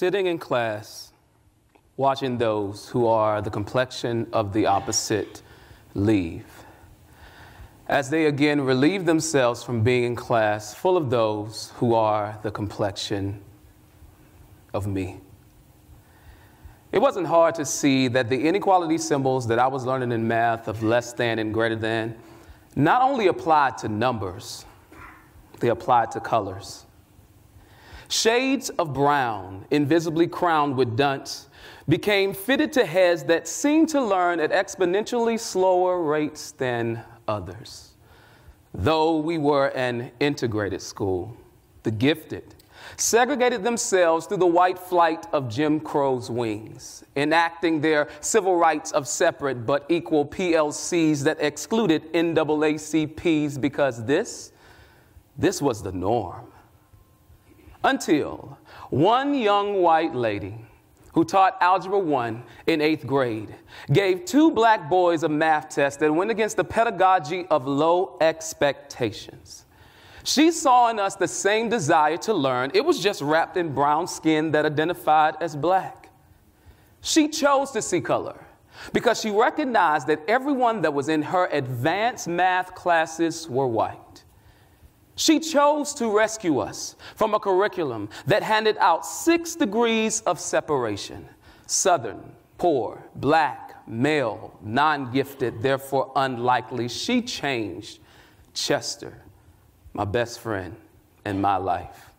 sitting in class, watching those who are the complexion of the opposite leave, as they again relieve themselves from being in class full of those who are the complexion of me. It wasn't hard to see that the inequality symbols that I was learning in math of less than and greater than not only applied to numbers, they applied to colors. Shades of brown, invisibly crowned with dunce, became fitted to heads that seemed to learn at exponentially slower rates than others. Though we were an integrated school, the gifted segregated themselves through the white flight of Jim Crow's wings, enacting their civil rights of separate but equal PLCs that excluded NAACPs because this was the norm. Until one young white lady who taught Algebra 1 in 8th grade gave 2 black boys a math test that went against the pedagogy of low expectations. She saw in us the same desire to learn. It was just wrapped in brown skin that identified as black. She chose to see color because she recognized that everyone that was in her advanced math classes were white. She chose to rescue us from a curriculum that handed out 6 degrees of separation: Southern, poor, black, male, non-gifted, therefore unlikely. She changed Chester, my best friend, and my life.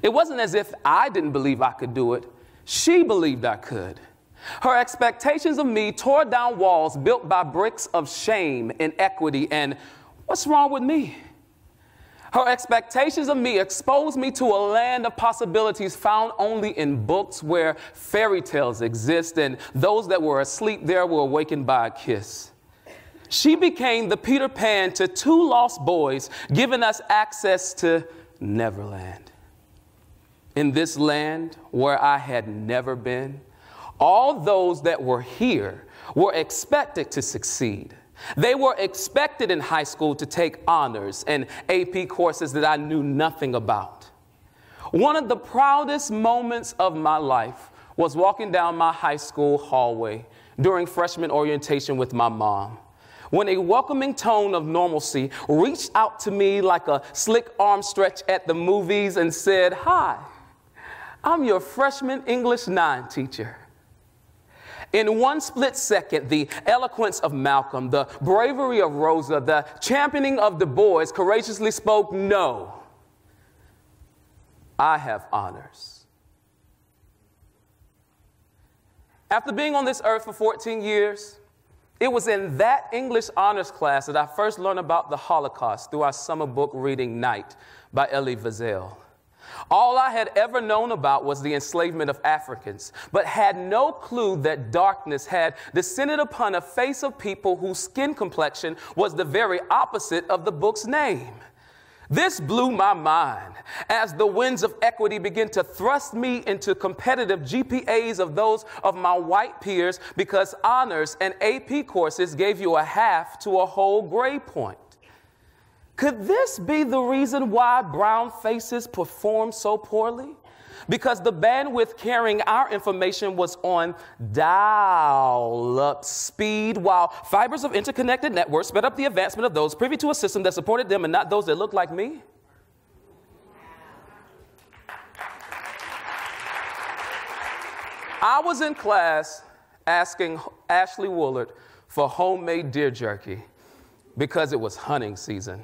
It wasn't as if I didn't believe I could do it. She believed I could. Her expectations of me tore down walls built by bricks of shame, inequity, and what's wrong with me? Her expectations of me exposed me to a land of possibilities found only in books where fairy tales exist, and those that were asleep there were awakened by a kiss. She became the Peter Pan to 2 lost boys, giving us access to Neverland. In this land where I had never been, all those that were here were expected to succeed. They were expected in high school to take honors and AP courses that I knew nothing about. One of the proudest moments of my life was walking down my high school hallway during freshman orientation with my mom, when a welcoming tone of normalcy reached out to me like a slick arm stretch at the movies and said, "Hi, I'm your freshman English 9 teacher." In one split second, the eloquence of Malcolm, the bravery of Rosa, the championing of Du Bois courageously spoke, "No, I have honors." After being on this earth for 14 years, it was in that English honors class that I first learned about the Holocaust through our summer book reading Night by Elie Wiesel. All I had ever known about was the enslavement of Africans, but had no clue that darkness had descended upon a face of people whose skin complexion was the very opposite of the book's name. This blew my mind as the winds of equity began to thrust me into competitive GPAs of those of my white peers, because honors and AP courses gave you a half to a whole grade point. Could this be the reason why brown faces perform so poorly? Because the bandwidth carrying our information was on dial-up speed, while fibers of interconnected networks sped up the advancement of those privy to a system that supported them and not those that looked like me? I was in class asking Ashley Woolard for homemade deer jerky because it was hunting season.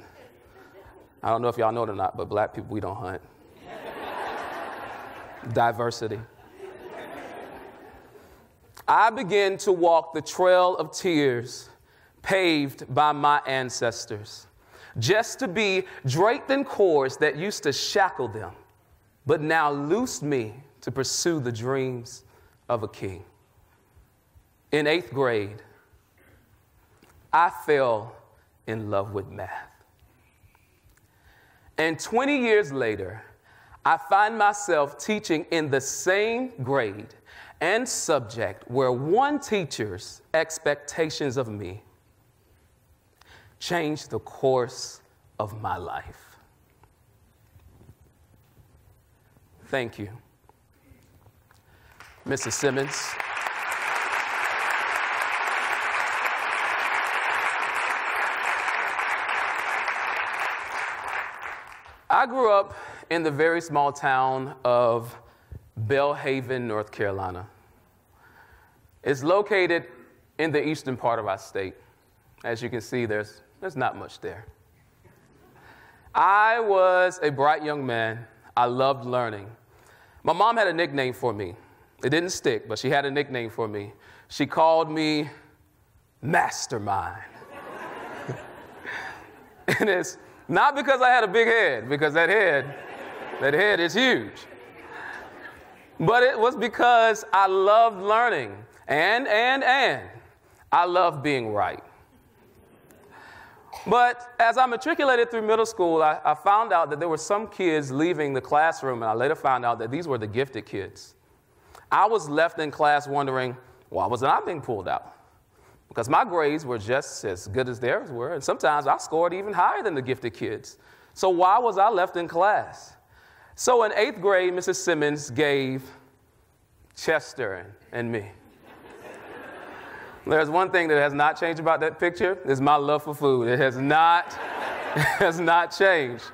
I don't know if y'all know it or not, but black people, we don't hunt. Diversity. I began to walk the trail of tears paved by my ancestors, just to be draped in cords that used to shackle them, but now loosed me to pursue the dreams of a king. In 8th grade, I fell in love with math. And 20 years later, I find myself teaching in the same grade and subject where one teacher's expectations of me changed the course of my life. Thank you Mrs. Simmons. I grew up in the very small town of Belhaven, North Carolina. It's located in the eastern part of our state. As you can see, there's not much there. I was a bright young man. I loved learning. My mom had a nickname for me. It didn't stick, but she had a nickname for me. She called me Mastermind. And it's not because I had a big head, because that head is huge. But it was because I loved learning, and I loved being right. But as I matriculated through middle school, I found out that there were some kids leaving the classroom, and I later found out that these were the gifted kids. I was left in class wondering, why wasn't I being pulled out? Because my grades were just as good as theirs were, and sometimes I scored even higher than the gifted kids. So why was I left in class? So in 8th grade, Mrs. Simmons gave Chester and me. There's one thing that has not changed about that picture, is my love for food. It has not changed.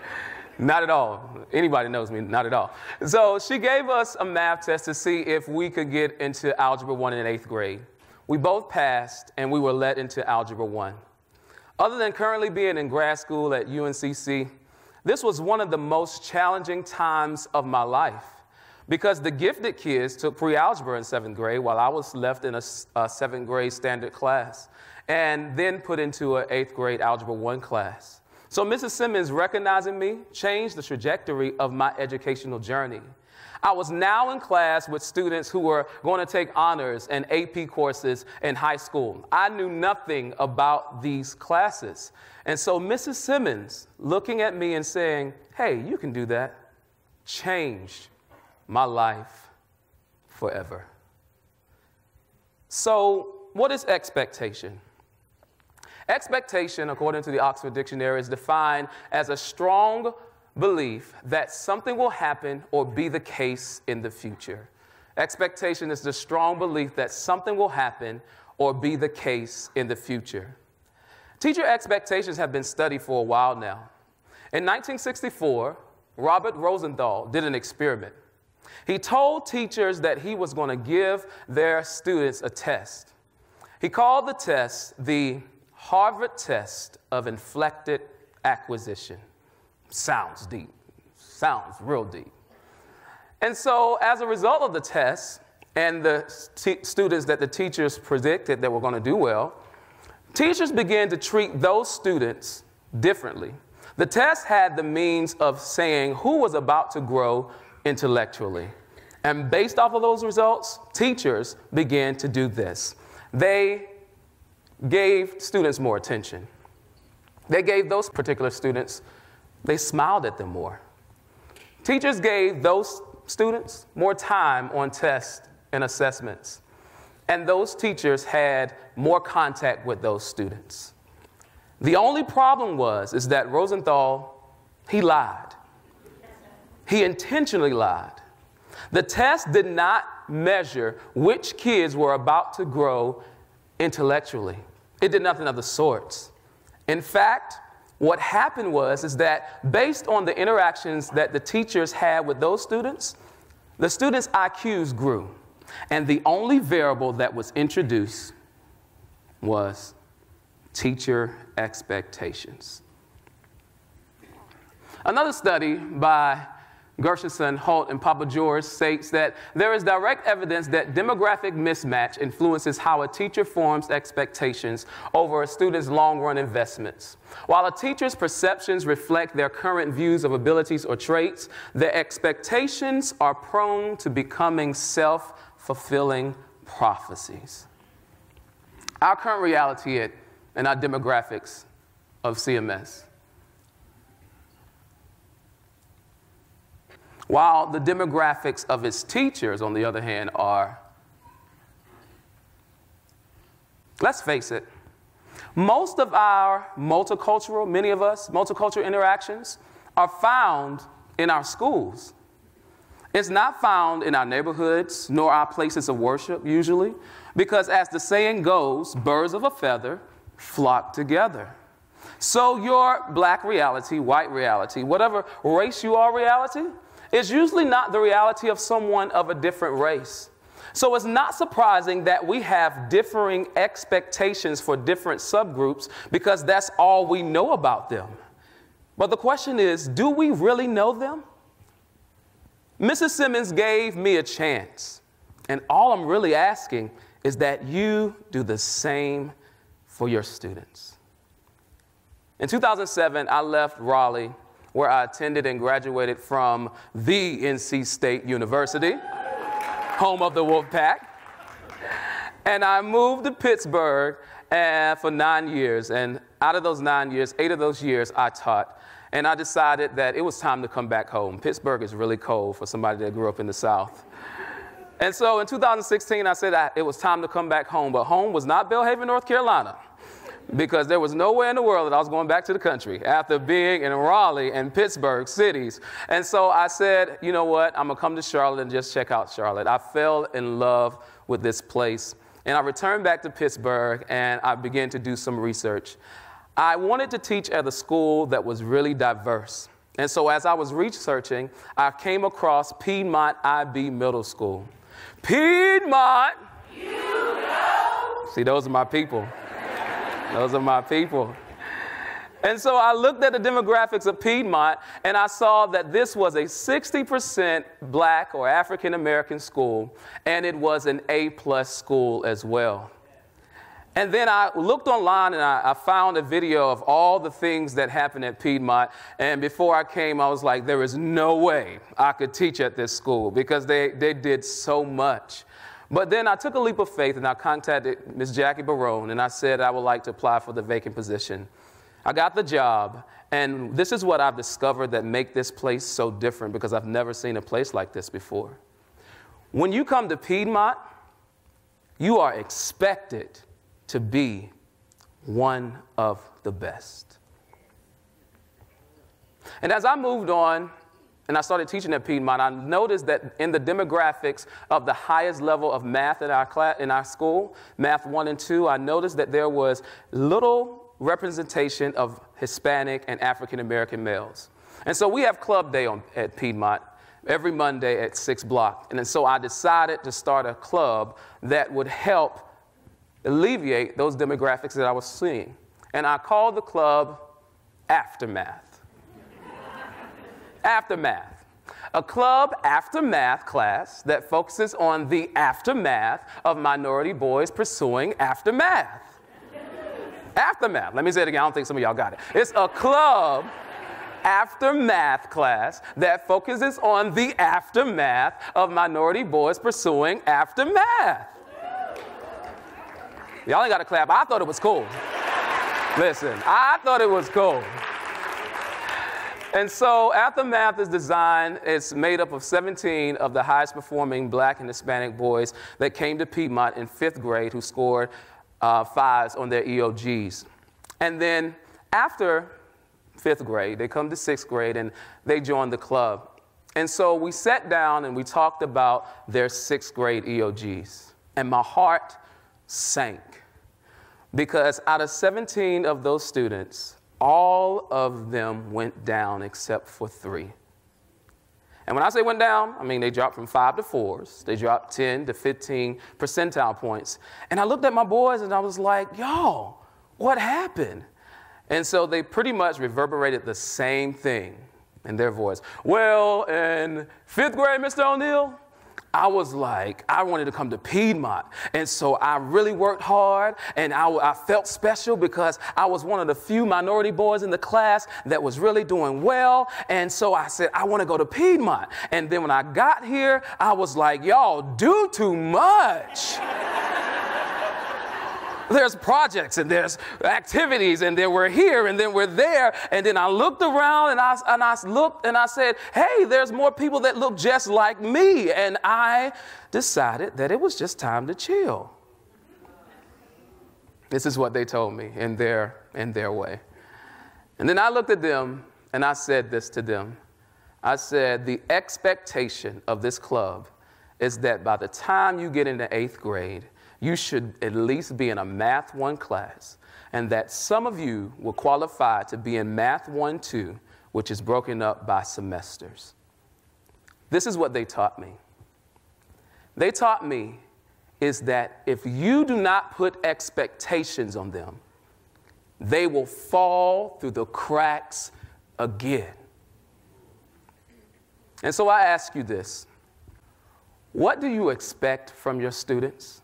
Not at all. Anybody knows me, not at all. So she gave us a math test to see if we could get into Algebra 1 in 8th grade. We both passed, and we were let into Algebra 1. Other than currently being in grad school at UNCC, this was one of the most challenging times of my life because the gifted kids took pre-algebra in 7th grade while I was left in a 7th grade standard class and then put into an 8th grade Algebra 1 class. So Mrs. Simmons, recognizing me, changed the trajectory of my educational journey. I was now in class with students who were going to take honors and AP courses in high school. I knew nothing about these classes. And so Mrs. Simmons, looking at me and saying, hey, you can do that, changed my life forever. So what is expectation? Expectation, according to the Oxford Dictionary, is defined as a strong belief that something will happen or be the case in the future. Expectation is the strong belief that something will happen or be the case in the future. Teacher expectations have been studied for a while now. In 1964, Robert Rosenthal did an experiment. He told teachers that he was going to give their students a test. He called the test the Harvard Test of Inflected Acquisition. Sounds deep. Sounds real deep. And so as a result of the test and the students that the teachers predicted that were going to do well, teachers began to treat those students differently. The test had the means of saying who was about to grow intellectually. And based off of those results, teachers began to do this. They gave students more attention. They gave those particular students, they smiled at them more. Teachers gave those students more time on tests and assessments. And those teachers had more contact with those students. The only problem is that Rosenthal, he lied. He intentionally lied. The test did not measure which kids were about to grow intellectually. It did nothing of the sorts. In fact, what happened is that based on the interactions that the teachers had with those students, the students' IQs grew. And the only variable that was introduced was teacher expectations. Another study by Gershenson, Holt, and Papageorge states that there is direct evidence that demographic mismatch influences how a teacher forms expectations over a student's long-run investments. While a teacher's perceptions reflect their current views of abilities or traits, their expectations are prone to becoming self-fulfilling prophecies. Our current reality and our demographics of CMS. While the demographics of its teachers, on the other hand, are, let's face it, most of our many of us, multicultural interactions are found in our schools. It's not found in our neighborhoods nor our places of worship usually, because as the saying goes, birds of a feather flock together. So your black reality, white reality, whatever race you are reality, is usually not the reality of someone of a different race. So it's not surprising that we have differing expectations for different subgroups because that's all we know about them. But the question is, do we really know them? Mrs. Simmons gave me a chance, and all I'm really asking is that you do the same for your students. In 2007, I left Raleigh, where I attended and graduated from the NC State University, home of the Wolfpack, and I moved to Pittsburgh for 9 years, and out of those 9 years, 8 of those years I taught. And I decided that it was time to come back home. Pittsburgh is really cold for somebody that grew up in the South. And so in 2016, I said it was time to come back home. But home was not Belhaven, North Carolina, because there was nowhere in the world that I was going back to the country after being in Raleigh and Pittsburgh cities. And so I said, you know what, I'm going to come to Charlotte and just check out Charlotte. I fell in love with this place. And I returned back to Pittsburgh, and I began to do some research. I wanted to teach at a school that was really diverse. And so as I was researching, I came across Piedmont IB Middle School. Piedmont! You know. See, those are my people. Those are my people. And so I looked at the demographics of Piedmont, and I saw that this was a 60% black or African-American school, and it was an A+ school as well. And then I looked online and I found a video of all the things that happened at Piedmont. And before I came, I was like, there is no way I could teach at this school because they did so much. But then I took a leap of faith and I contacted Ms. Jackie Barone and I said I would like to apply for the vacant position. I got the job, and this is what I've discovered that make this place so different because I've never seen a place like this before. When you come to Piedmont, you are expected to be one of the best. And as I moved on and I started teaching at Piedmont, I noticed that in the demographics of the highest level of math in our school, Math 1 and 2, I noticed that there was little representation of Hispanic and African American males. And so we have club day at Piedmont every Monday at 6 o'clock. And so I decided to start a club that would help alleviate those demographics that I was seeing. And I called the club Aftermath. Aftermath. A club aftermath class that focuses on the aftermath of minority boys pursuing aftermath. Aftermath. Let me say it again. I don't think some of y'all got it. It's a club aftermath class that focuses on the aftermath of minority boys pursuing aftermath. Y'all ain't got to clap. I thought it was cool. Listen, I thought it was cool. And so Aftermath is designed, it's made up of 17 of the highest performing black and Hispanic boys that came to Piedmont in 5th grade who scored 5s on their EOGs. And then after 5th grade, they come to 6th grade and they join the club. And so we sat down and we talked about their 6th grade EOGs. And my heart sank because out of 17 of those students, all of them went down except for 3. And when I say went down, I mean they dropped from 5 to 4s. They dropped 10 to 15 percentile points. And I looked at my boys and I was like, y'all, what happened? And so they pretty much reverberated the same thing in their voice. Well, in 5th grade, Mr. O'Neill, I was like, I wanted to come to Piedmont. And so I really worked hard, and I felt special because I was one of the few minority boys in the class that was really doing well. And so I said, I want to go to Piedmont. And then when I got here, I was like, y'all do too much. There's projects and there's activities and then we're here and then we're there. And then I looked around and I looked and I said, hey, there's more people that look just like me. And I decided that it was just time to chill. This is what they told me in their way. And then I looked at them and I said this to them. I said the expectation of this club is that by the time you get into 8th grade, you should at least be in a Math 1 class, and that some of you will qualify to be in Math 1-2, which is broken up by semesters. This is what they taught me. They taught me is that if you do not put expectations on them, they will fall through the cracks again. And so I ask you this. What do you expect from your students?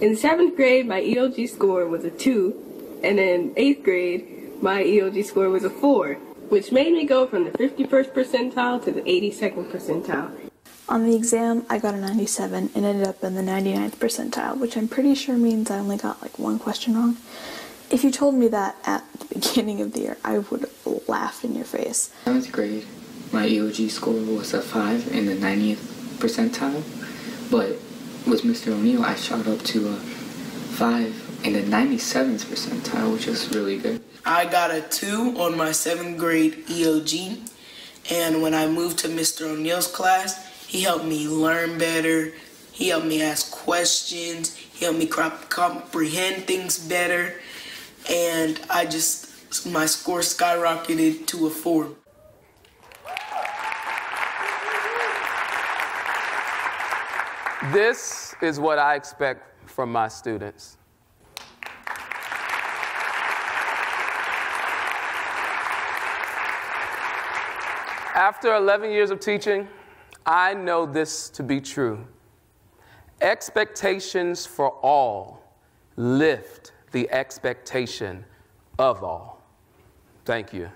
In 7th grade, my ELG score was a 2, and in 8th grade, my ELG score was a 4, which made me go from the 51st percentile to the 82nd percentile. On the exam, I got a 97 and ended up in the 99th percentile, which I'm pretty sure means I only got like one question wrong. If you told me that at the beginning of the year, I would laugh in your face. 7th grade, my EOG score was a 5 in the 90th percentile, but with Mr. O'Neill, I shot up to a 5 in the 97th percentile, which is really good. I got a 2 on my 7th grade EOG, and when I moved to Mr. O'Neill's class, he helped me learn better, he helped me ask questions, he helped me comprehend things better, and my score skyrocketed to a 4. This is what I expect from my students. After 11 years of teaching, I know this to be true. Expectations for all lift the expectation of all. Thank you.